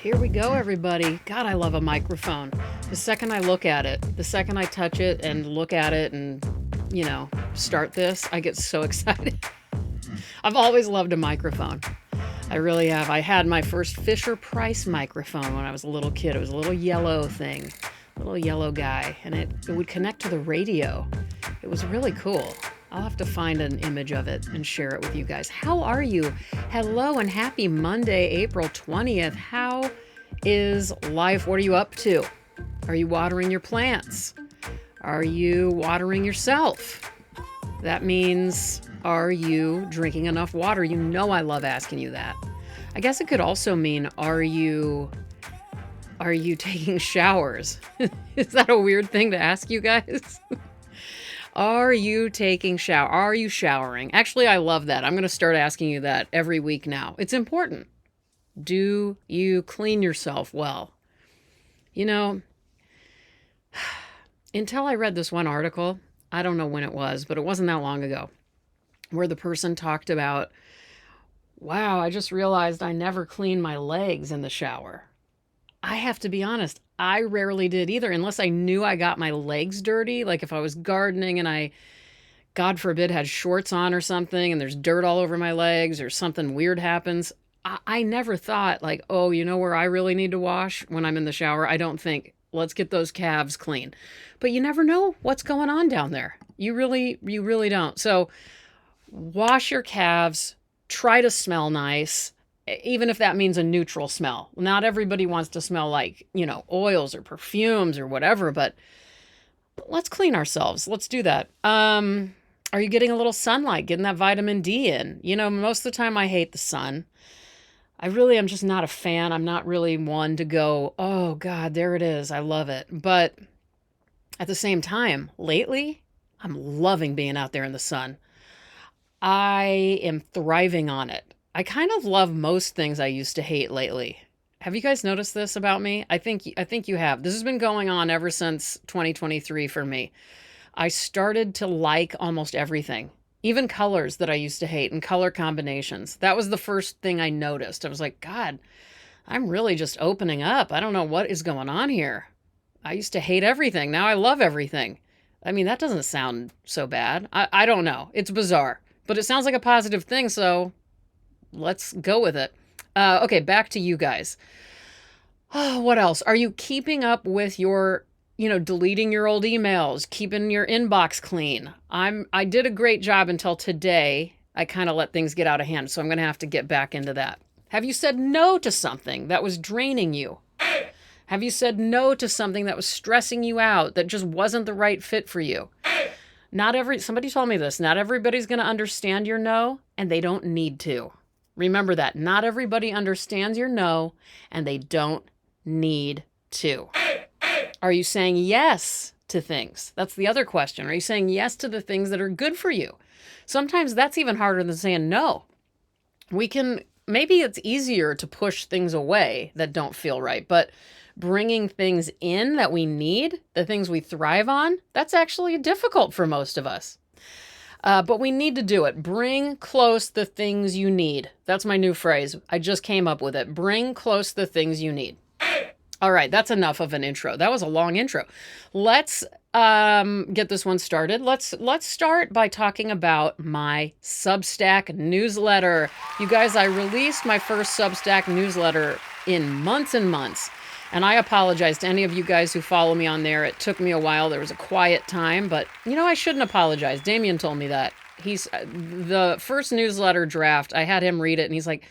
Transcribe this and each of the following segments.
Here we go, everybody. God, I love a microphone. The second I look at it, the second I touch it and look at it and, start this, I get so excited. I've always loved a microphone. I really have. I had my first Fisher-Price microphone when I was a little kid. It was a little yellow thing, little yellow guy, and it would connect to the radio. It was really cool. I'll have to find an image of it and share it with you guys. How are you? Hello and happy Monday, April 20th. How is life? What are you up to? Are you watering your plants? Are you watering yourself? That means, are you drinking enough water? You know I love asking you that. I guess it could also mean, are you taking showers? Is that a weird thing to ask you guys? Are you taking shower? Are you showering? Actually, I love that. I'm going to start asking you that every week now. It's important. Do you clean yourself well? Until I read this one article, I don't know when it was, but it wasn't that long ago, where the person talked about, wow, I just realized I never clean my legs in the shower. I have to be honest, I rarely did either, unless I knew I got my legs dirty. Like if I was gardening and I, God forbid, had shorts on or something and there's dirt all over my legs or something weird happens. I never thought like, oh, you know where I really need to wash when I'm in the shower? I don't think, let's get those calves clean. But you never know what's going on down there. You really don't. So wash your calves, try to smell nice. Even if that means a neutral smell. Not everybody wants to smell like, oils or perfumes or whatever, but let's clean ourselves. Let's do that. Are you getting a little sunlight, getting that vitamin D in? Most of the time I hate the sun. I really am just not a fan. I'm not really one to go, oh God, there it is. I love it. But at the same time, lately, I'm loving being out there in the sun. I am thriving on it. I kind of love most things I used to hate lately. Have you guys noticed this about me? I think you have. This has been going on ever since 2023 for me. I started to like almost everything, even colors that I used to hate and color combinations. That was the first thing I noticed. I was like, God, I'm really just opening up. I don't know what is going on here. I used to hate everything. Now I love everything. I mean, that doesn't sound so bad. I don't know. It's bizarre, but it sounds like a positive thing, so let's go with it. Okay, back to you guys. Oh, what else? Are you keeping up with your, deleting your old emails, keeping your inbox clean? I did a great job until today. I kind of let things get out of hand, so I'm going to have to get back into that. Have you said no to something that was draining you? Have you said no to something that was stressing you out, that just wasn't the right fit for you? Somebody told me this, not everybody's going to understand your no, and they don't need to. Remember that. Not everybody understands your no, and they don't need to. Are you saying yes to things? That's the other question. Are you saying yes to the things that are good for you? Sometimes that's even harder than saying no. Maybe it's easier to push things away that don't feel right, but bringing things in that we need, the things we thrive on, that's actually difficult for most of us. But we need to do it. Bring close the things you need. That's my new phrase. I just came up with it. Bring close the things you need. All right, that's enough of an intro. That was a long intro. Let's get this one started. Let's start by talking about my Substack newsletter. You guys, I released my first Substack newsletter in months and months. And I apologize to any of you guys who follow me on there. It took me a while. There was a quiet time, but I shouldn't apologize. Damien told me that. He's the first newsletter draft. I had him read it and he's like,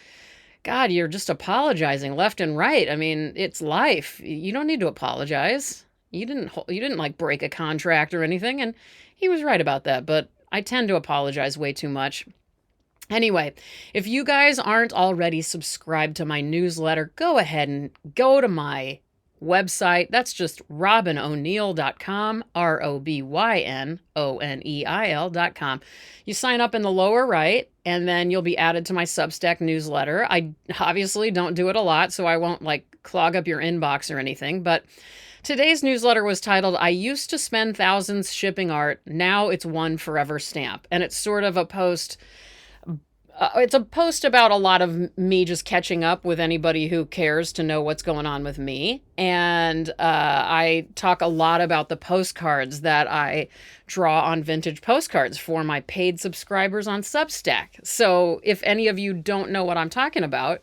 God, you're just apologizing left and right. I mean, it's life. You don't need to apologize. You didn't like break a contract or anything. And he was right about that, but I tend to apologize way too much. Anyway, if you guys aren't already subscribed to my newsletter, go ahead and go to my website. That's just RobinO'Neil.com, RobynOneil.com. You sign up in the lower right, and then you'll be added to my Substack newsletter. I obviously don't do it a lot, so I won't clog up your inbox or anything, but today's newsletter was titled, I used to spend thousands shipping art, now it's one forever stamp. And it's sort of a post It's a post about a lot of me just catching up with anybody who cares to know what's going on with me. And I talk a lot about the postcards that I draw on vintage postcards for my paid subscribers on Substack. So if any of you don't know what I'm talking about,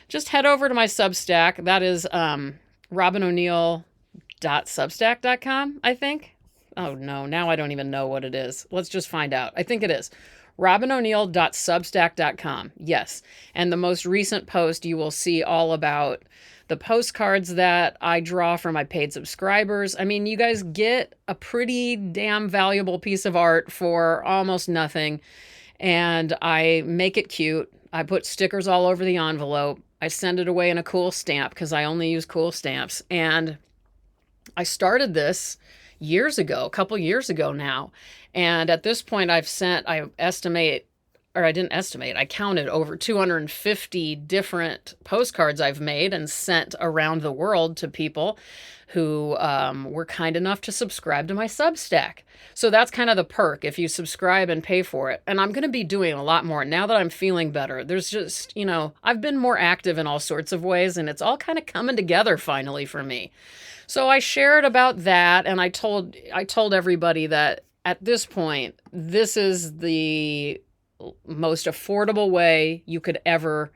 just head over to my Substack. That is robinoneal.substack.com, I think. Oh no, now I don't even know what it is. Let's just find out. I think it is robinoneal.substack.com. Yes. And the most recent post, you will see all about the postcards that I draw for my paid subscribers. I mean, you guys get a pretty damn valuable piece of art for almost nothing. And I make it cute. I put stickers all over the envelope. I send it away in a cool stamp because I only use cool stamps. And I started this years ago, a couple years ago now. And at this point, I counted over 250 different postcards I've made and sent around the world to people who were kind enough to subscribe to my Substack. So that's kind of the perk if you subscribe and pay for it. And I'm going to be doing a lot more now that I'm feeling better. There's just, I've been more active in all sorts of ways, and it's all kind of coming together finally for me. So I shared about that, and I told everybody that at this point, this is the most affordable way you could ever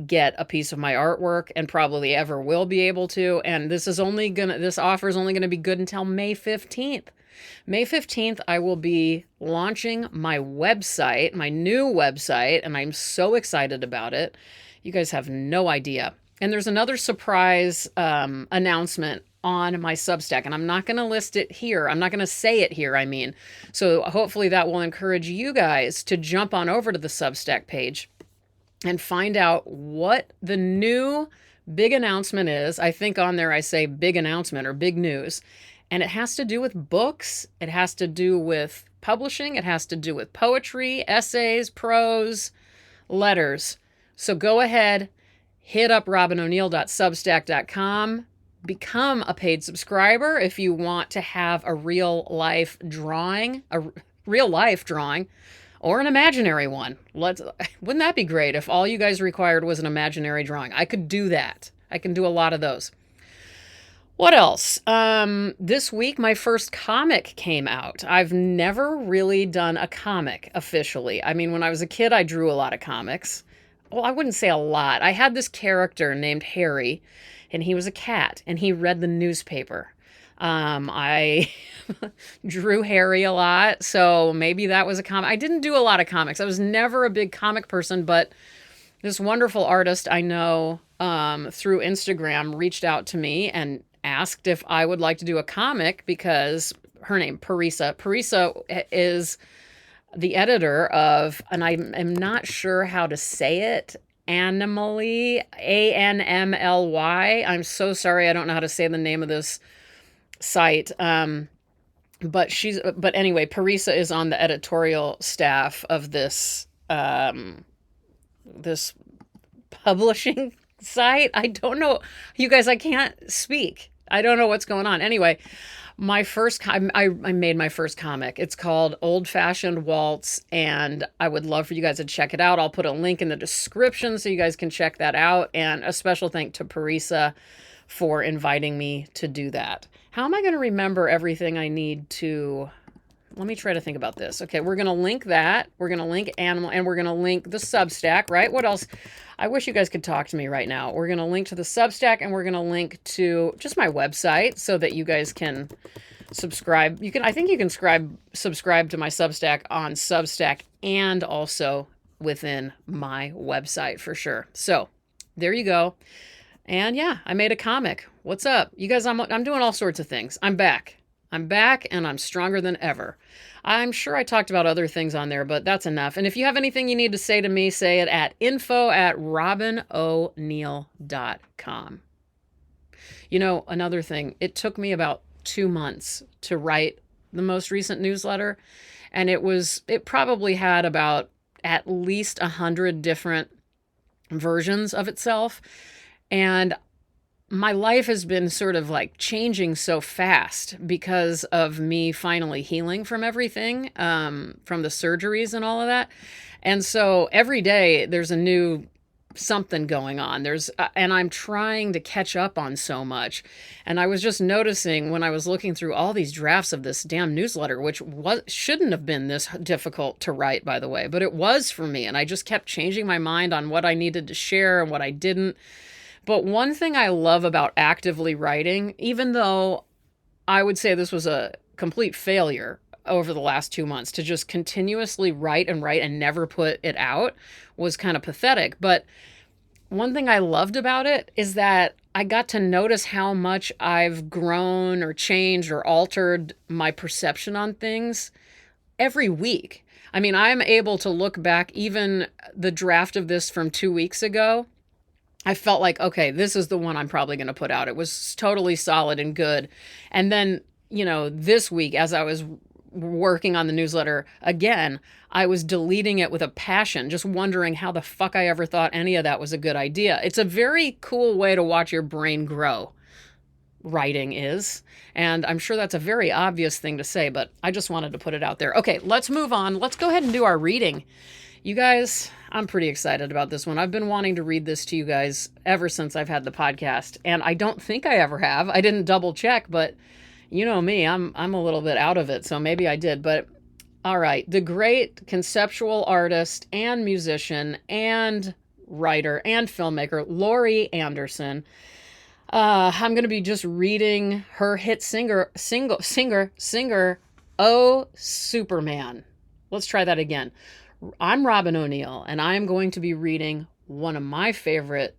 get a piece of my artwork, and probably ever will be able to. And this offer is only gonna be good until May 15th. May 15th, I will be launching my website, my new website, and I'm so excited about it. You guys have no idea. And there's another surprise announcement on my Substack, and I'm not going to list it here. I'm not going to say it here, I mean. So hopefully that will encourage you guys to jump on over to the Substack page and find out what the new big announcement is. I think on there I say big announcement or big news. And it has to do with books. It has to do with publishing. It has to do with poetry, essays, prose, letters. So go ahead, hit up robinoneal.substack.com. Become a paid subscriber if you want to have a real life drawing, or an imaginary one. Wouldn't that be great if all you guys required was an imaginary drawing? I could do that. I can do a lot of those. What else? This week, my first comic came out. I've never really done a comic officially. I mean, when I was a kid, I drew a lot of comics. Well, I wouldn't say a lot. I had this character named Harry, and he was a cat, and he read the newspaper. I drew Harry a lot, so maybe that was a comic. I didn't do a lot of comics. I was never a big comic person, but this wonderful artist I know through Instagram reached out to me and asked if I would like to do a comic, because her name, Parisa. Parisa is the editor of, and I am not sure how to say it, Animally, Anmly. I'm so sorry, I don't know how to say the name of this site. But anyway, Parisa is on the editorial staff of this this publishing site. I don't know, you guys, I can't speak. I don't know what's going on. Anyway, I made my first comic. It's called Old Fashioned Waltz, and I would love for you guys to check it out. I'll put a link in the description so you guys can check that out. And a special thank to Parisa for inviting me to do that. How am I going to remember everything I need to... Let me try to think about this. Okay, we're going to link that. We're going to link Animal, and we're going to link the Substack, right? What else? I wish you guys could talk to me right now. We're going to link to the Substack, and we're going to link to just my website so that you guys can subscribe. I think you can subscribe to my Substack on Substack and also within my website for sure. So there you go. And yeah, I made a comic. What's up? You guys, I'm doing all sorts of things. I'm back, and I'm stronger than ever. I'm sure I talked about other things on there, but that's enough. And if you have anything you need to say to me, say it at info@robinoneal.com. Another thing, it took me about 2 months to write the most recent newsletter, and it probably had about at least 100 different versions of itself. And my life has been sort of like changing so fast because of me finally healing from everything, from the surgeries and all of that. And so every day there's a new something going on. And I'm trying to catch up on so much. And I was just noticing when I was looking through all these drafts of this damn newsletter, which shouldn't have been this difficult to write, by the way, but it was for me. And I just kept changing my mind on what I needed to share and what I didn't. But one thing I love about actively writing, even though I would say this was a complete failure over the last 2 months to just continuously write and never put it out, was kind of pathetic. But one thing I loved about it is that I got to notice how much I've grown or changed or altered my perception on things every week. I mean, I'm able to look back, even the draft of this from 2 weeks ago. I felt like, okay, this is the one I'm probably going to put out. It was totally solid and good. And then, this week, as I was working on the newsletter again, I was deleting it with a passion, just wondering how the fuck I ever thought any of that was a good idea. It's a very cool way to watch your brain grow. Writing is. And I'm sure that's a very obvious thing to say, but I just wanted to put it out there. Okay, let's move on. Let's go ahead and do our reading. You guys, I'm pretty excited about this one. I've been wanting to read this to you guys ever since I've had the podcast, and I don't think I ever have. I didn't double check, but you know me, I'm a little bit out of it, so maybe I did. But all right, the great conceptual artist and musician and writer and filmmaker, Laurie Anderson. I'm going to be just reading her hit singer, Oh, Superman. Let's try that again. I'm Robin O'Neill, and I'm going to be reading one of my favorite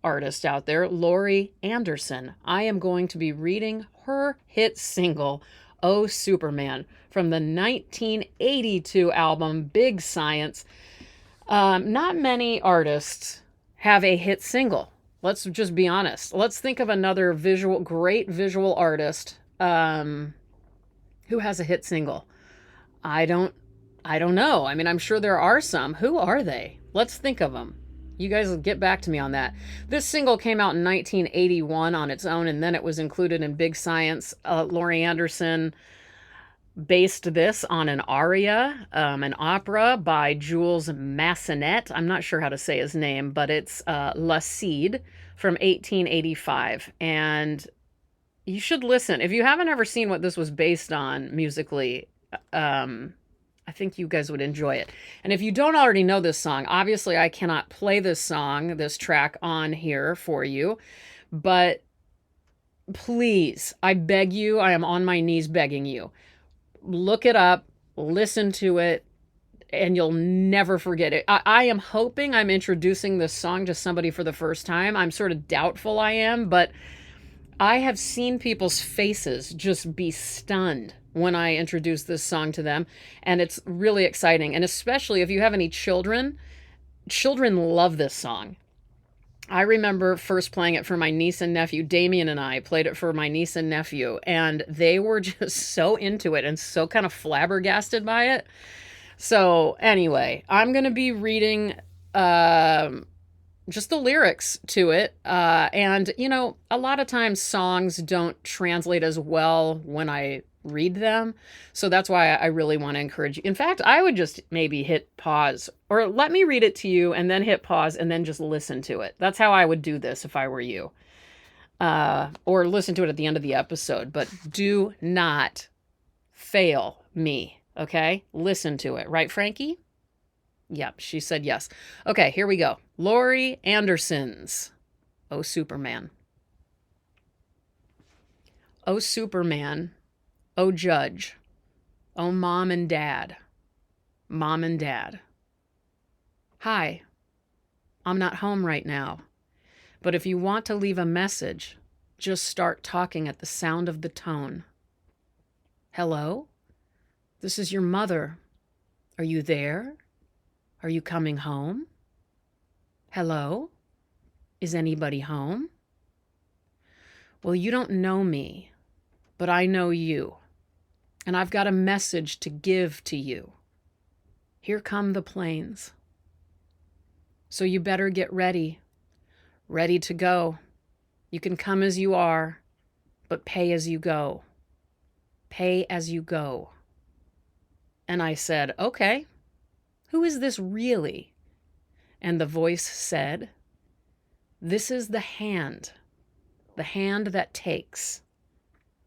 artists out there, Laurie Anderson. I am going to be reading her hit single, Oh, Superman, from the 1982 album, Big Science. Not many artists have a hit single. Let's just be honest. Let's think of another great visual artist who has a hit single. I don't know. I mean, I'm sure there are some. Who are they? Let's think of them. You guys will get back to me on that. This single came out in 1981 on its own, and then it was included in Big Science. Laurie Anderson based this on an aria, an opera by Jules Massenet. I'm not sure how to say his name, but it's La Cid from 1885. And you should listen. If you haven't ever seen what this was based on musically, I think you guys would enjoy it. And if you don't already know this song, obviously I cannot play this track on here for you, but please, I beg you, I am on my knees begging you. Look it up, listen to it, and you'll never forget it. I am hoping I'm introducing this song to somebody for the first time. I'm sort of doubtful I am, but I have seen people's faces just be stunned when I introduce this song to them, and it's really exciting. And especially if you have any children love this song. I remember first playing it for my niece and nephew. Damien and I played it for my niece and nephew, and they were just so into it and so kind of flabbergasted by it. So anyway, I'm going to be reading just the lyrics to it. And, a lot of times songs don't translate as well when I read them. So that's why I really want to encourage you. In fact, I would just maybe hit pause, or let me read it to you and then hit pause and then just listen to it. That's how I would do this if I were you. Or listen to it at the end of the episode. But do not fail me, okay? Listen to it. Right, Frankie? Yep, she said yes. Okay, here we go. Laurie Anderson's Oh, Superman. Oh, Superman. Oh, Judge. Oh, Mom and Dad. Mom and Dad. Hi. I'm not home right now. But if you want to leave a message, just start talking at the sound of the tone. Hello? This is your mother. Are you there? Are you coming home? Hello? Is anybody home? Well, you don't know me, but I know you. And I've got a message to give to you. Here come the planes. So you better get ready to go. You can come as you are, but pay as you go. Pay as you go. And I said, okay, who is this really? And the voice said, this is the hand that takes.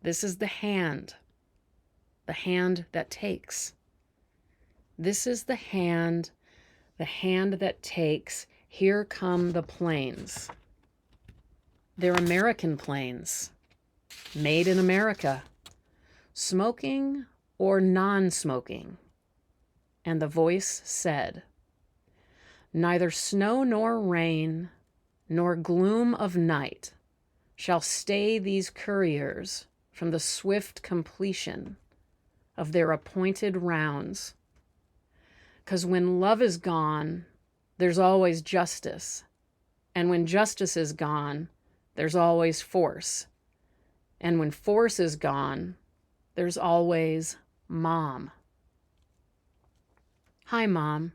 This is the hand that takes. This is the hand that takes. Here come the planes. They're American planes, made in America, smoking or non-smoking. And the voice said, neither snow nor rain, nor gloom of night shall stay these couriers from the swift completion of their appointed rounds. 'Cause when love is gone, there's always justice. And when justice is gone, there's always force. And when force is gone, there's always Mom. Hi, Mom.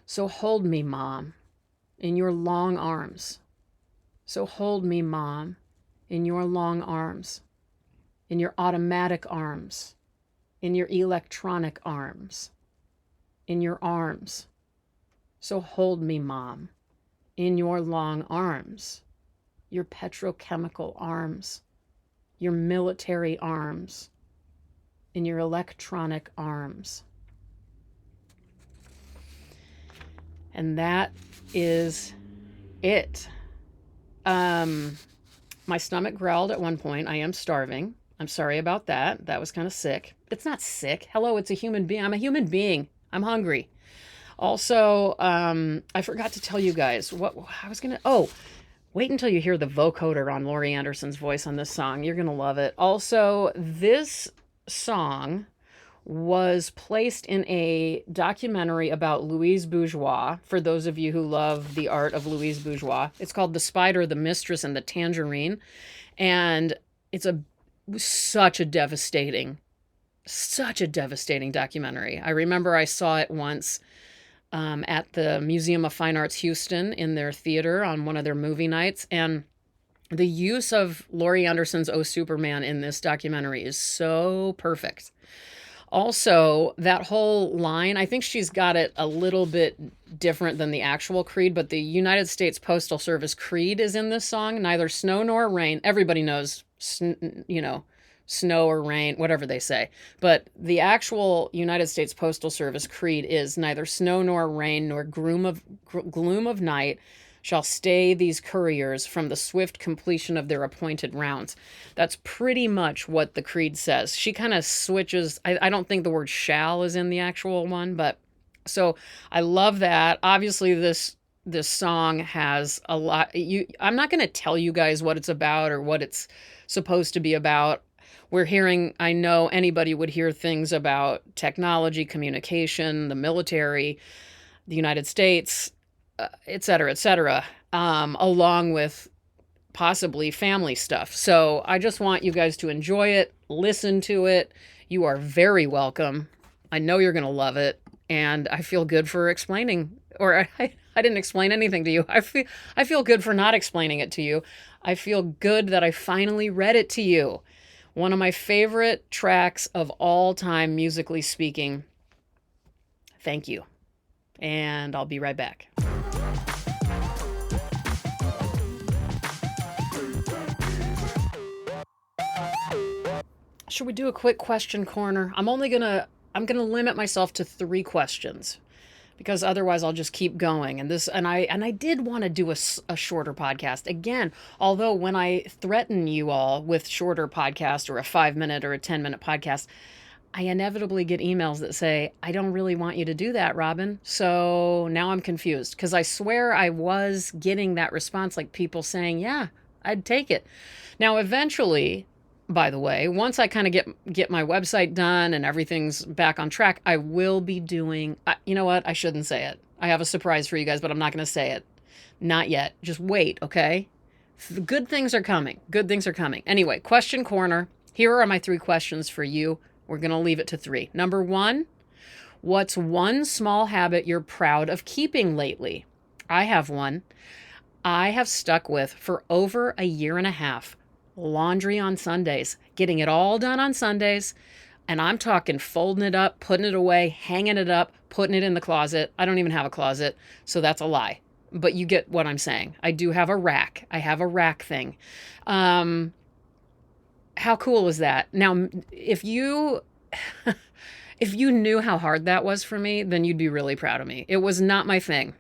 So hold me, Mom, in your long arms. So hold me, Mom, in your long arms, in your automatic arms, in your electronic arms, in your arms. So hold me, Mom, in your long arms, your petrochemical arms, your military arms, in your electronic arms. And that is it. My stomach growled at one point. I am starving. I'm sorry about that. That was kind of sick. It's not sick. Hello, it's a human being. I'm a human being. I'm hungry. Also, I forgot to tell you guys what I was going to... Oh, wait until you hear the vocoder on Laurie Anderson's voice on this song. You're going to love it. Also, this song was placed in a documentary about Louise Bourgeois, for those of you who love the art of Louise Bourgeois. It's called The Spider, the Mistress, and the Tangerine. And it's such a devastating documentary. I remember I saw it once at the Museum of Fine Arts Houston in their theater on one of their movie nights. And the use of Laurie Anderson's Oh Superman in this documentary is so perfect. Also, that whole line, I think she's got it a little bit different than the actual creed, but the United States Postal Service creed is in this song. Neither snow nor rain. Everybody knows, snow or rain, whatever they say. But the actual United States Postal Service creed is neither snow nor rain nor gloom of night shall stay these couriers from the swift completion of their appointed rounds. That's pretty much what the creed says. She kind of switches. I don't think the word shall is in the actual one, but so I love that. Obviously, this song has a lot. I'm not going to tell you guys what it's about or what it's supposed to be about. We're hearing, I know anybody would hear things about technology, communication, the military, the United States, et cetera, along with possibly family stuff. So I just want you guys to enjoy it, listen to it. You are very welcome. I know you're going to love it. And I feel good for explaining, or I didn't explain anything to you. I feel good for not explaining it to you. I feel good that I finally read it to you. One of my favorite tracks of all time, musically speaking. Thank you. And I'll be right back. Should we do a quick question corner? I'm gonna limit myself to 3 questions, because otherwise I'll just keep going. And I did want to do a shorter podcast again. Although when I threaten you all with shorter podcast or a 5-minute or a 10-minute podcast, I inevitably get emails that say, I don't really want you to do that, Robin. So now I'm confused, because I swear I was getting that response, like people saying, yeah, I'd take it. Now, eventually, by the way, once I kind of get my website done and everything's back on track, I will be doing, you know what? I shouldn't say it. I have a surprise for you guys, but I'm not going to say it. Not yet. Just wait, okay? Good things are coming. Good things are coming. Anyway, question corner. Here are my 3 questions for you. We're going to leave it to 3. Number 1, what's one small habit you're proud of keeping lately? I have one. I have stuck with for over a year and a half laundry on Sundays, getting it all done on Sundays. And I'm talking folding it up, putting it away, hanging it up, putting it in the closet. I don't even have a closet, so that's a lie. But you get what I'm saying. I do have a rack. I have a rack thing. How cool is that? Now, if you if you knew how hard that was for me, then you'd be really proud of me. It was not my thing.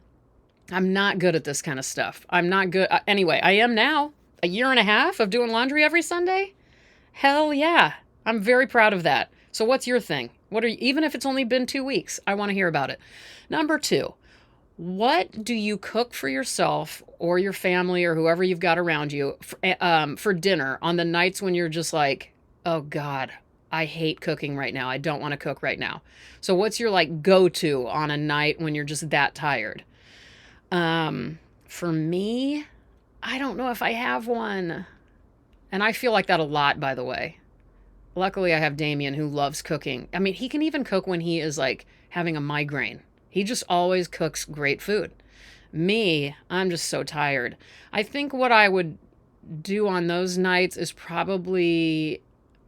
I'm not good at this kind of stuff. I'm not good. Anyway, I am now. A year and a half of doing laundry every Sunday? Hell yeah. I'm very proud of that. So what's your thing? What are you, even if it's only been 2 weeks, I want to hear about it. Number 2, what do you cook for yourself or your family or whoever you've got around you for dinner on the nights when you're just like, oh God, I hate cooking right now. I don't want to cook right now. So what's your like go-to on a night when you're just that tired? For me, I don't know if I have one. And I feel like that a lot, by the way. Luckily, I have Damien who loves cooking. I mean, he can even cook when he is like having a migraine. He just always cooks great food. Me, I'm just so tired. I think what I would do on those nights is probably,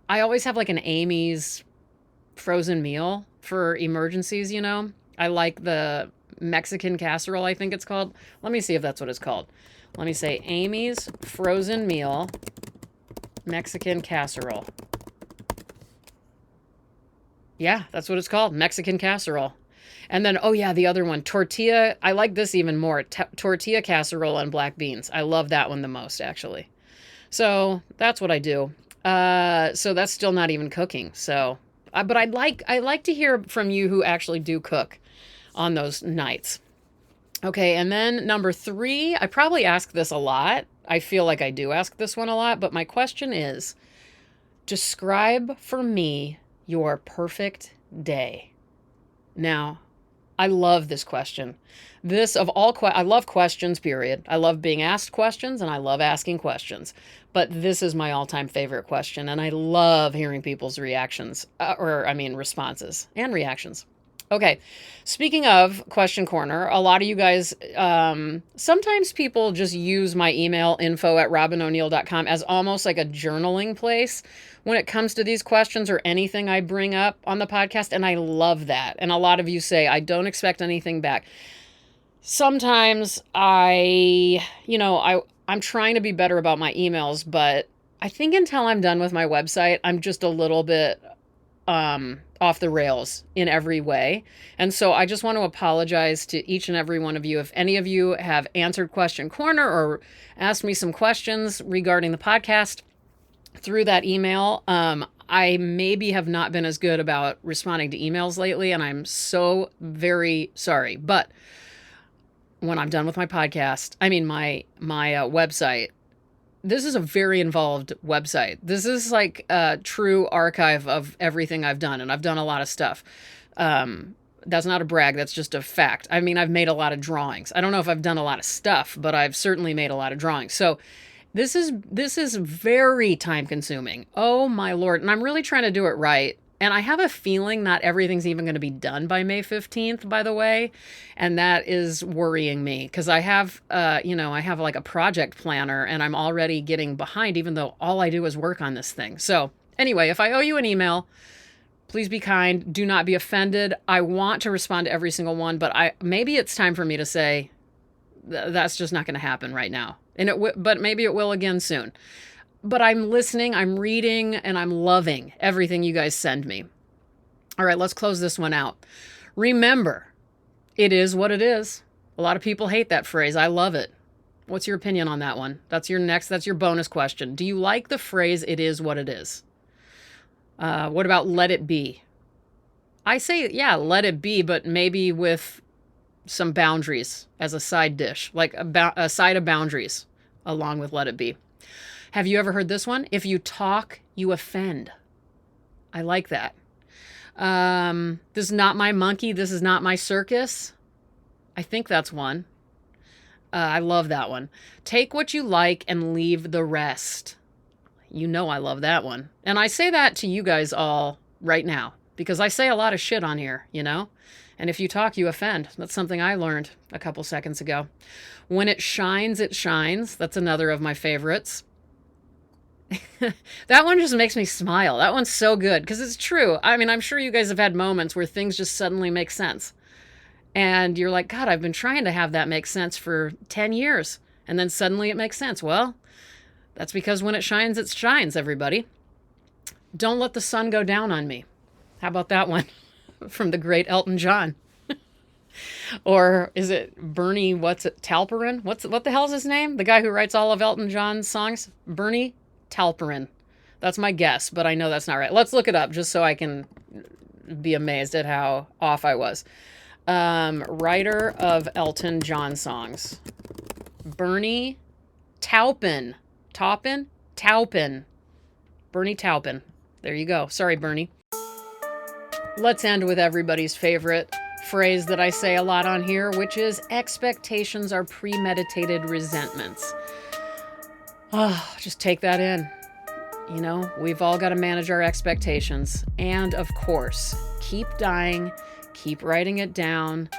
I always have like an Amy's frozen meal for emergencies, you know? I like the Mexican casserole, I think it's called. Let me see if that's what it's called. Let me say Amy's frozen meal Mexican casserole. Yeah, that's what it's called. Mexican casserole. And then, oh yeah, the other one, tortilla. I like this even more. Tortilla casserole and black beans. I love that one the most, actually. So that's what I do. So that's still not even cooking. So, but I like to hear from you who actually do cook on those nights. Okay, and then number 3, I probably ask this a lot. I feel like I do ask this one a lot, but my question is, describe for me your perfect day. Now, I love this question. This of all, I love questions, period. I love being asked questions and I love asking questions. But this is my all-time favorite question. And I love hearing people's reactions, responses and reactions. Okay, speaking of Question Corner, a lot of you guys, sometimes people just use my email info@robinoneal.com as almost like a journaling place when it comes to these questions or anything I bring up on the podcast, and I love that. And a lot of you say, I don't expect anything back. Sometimes I'm trying to be better about my emails, but I think until I'm done with my website, I'm just a little bit off the rails in every way. And so I just want to apologize to each and every one of you. If any of you have answered Question Corner or asked me some questions regarding the podcast through that email, I maybe have not been as good about responding to emails lately, and I'm so very sorry. But when I'm done with my podcast, my website, this is a very involved website. This is like a true archive of everything I've done, and I've done a lot of stuff. That's not a brag. That's just a fact. I've made a lot of drawings. I don't know if I've done a lot of stuff, but I've certainly made a lot of drawings. So this is very time consuming. Oh my Lord. And I'm really trying to do it right. And I have a feeling not everything's even going to be done by May 15th, by the way. And that is worrying me because I have like a project planner and I'm already getting behind, even though all I do is work on this thing. So anyway, if I owe you an email, please be kind. Do not be offended. I want to respond to every single one, but maybe it's time for me to say that's just not going to happen right now. But maybe it will again soon. But I'm listening, I'm reading, and I'm loving everything you guys send me. All right, let's close this one out. Remember, it is what it is. A lot of people hate that phrase. I love it. What's your opinion on that one? That's your bonus question. Do you like the phrase, it is what it is? What about let it be? I say, yeah, let it be, but maybe with some boundaries as a side dish, like a side of boundaries along with let it be. Have you ever heard this one? If you talk, you offend. I like that. This is not my monkey. This is not my circus. I think that's one. I love that one. Take what you like and leave the rest. You know I love that one. And I say that to you guys all right now because I say a lot of shit on here, you know? And if you talk, you offend. That's something I learned a couple seconds ago. When it shines, it shines. That's another of my favorites. That one just makes me smile. That one's so good because it's true. I mean, I'm sure you guys have had moments where things just suddenly make sense. And you're like, God, I've been trying to have that make sense for 10 years. And then suddenly it makes sense. Well, that's because when it shines, everybody. Don't let the sun go down on me. How about that one? From the great Elton John. Or is it Bernie, Talperin? What the hell's his name? The guy who writes all of Elton John's songs? Bernie Talperin. That's my guess, but I know that's not right. Let's look it up just so I can be amazed at how off I was. Writer of Elton John songs. Bernie Taupin. Taupin. Bernie Taupin. There you go. Sorry, Bernie. Let's end with everybody's favorite phrase that I say a lot on here, which is expectations are premeditated resentments. Oh, just take that in. You know, we've all got to manage our expectations. And of course, keep dying, keep writing it down.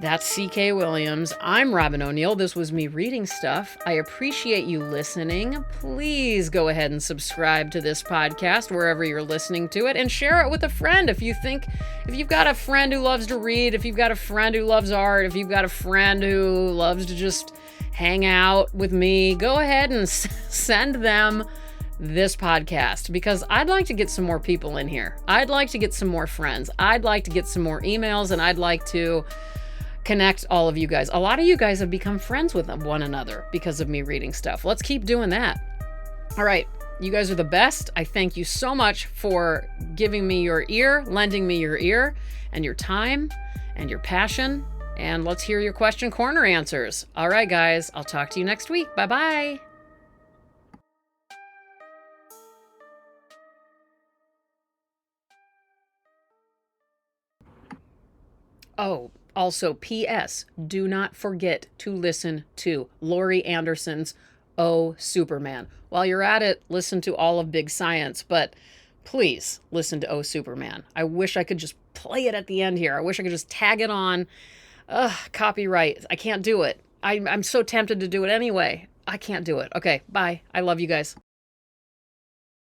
That's C.K. Williams. I'm Robin O'Neill. This was me reading stuff. I appreciate you listening. Please go ahead and subscribe to this podcast wherever you're listening to it and share it with a friend. If you've got a friend who loves to read, if you've got a friend who loves art, if you've got a friend who loves to just hang out with me, go ahead and send them this podcast because I'd like to get some more people in here. I'd like to get some more friends. I'd like to get some more emails, and I'd like to connect all of you guys. A lot of you guys have become friends with one another because of me reading stuff. Let's keep doing that. All right. You guys are the best. I thank you so much for giving me your ear, lending me your ear and your time and your passion. And let's hear your question corner answers. All right, guys. I'll talk to you next week. Bye-bye. Oh, also, P.S. Do not forget to listen to Laurie Anderson's Oh, Superman. While you're at it, listen to all of Big Science, but please listen to Oh, Superman. I wish I could just play it at the end here. I wish I could just tag it on. Copyright. I can't do it. I'm so tempted to do it anyway. I can't do it. Okay, bye. I love you guys.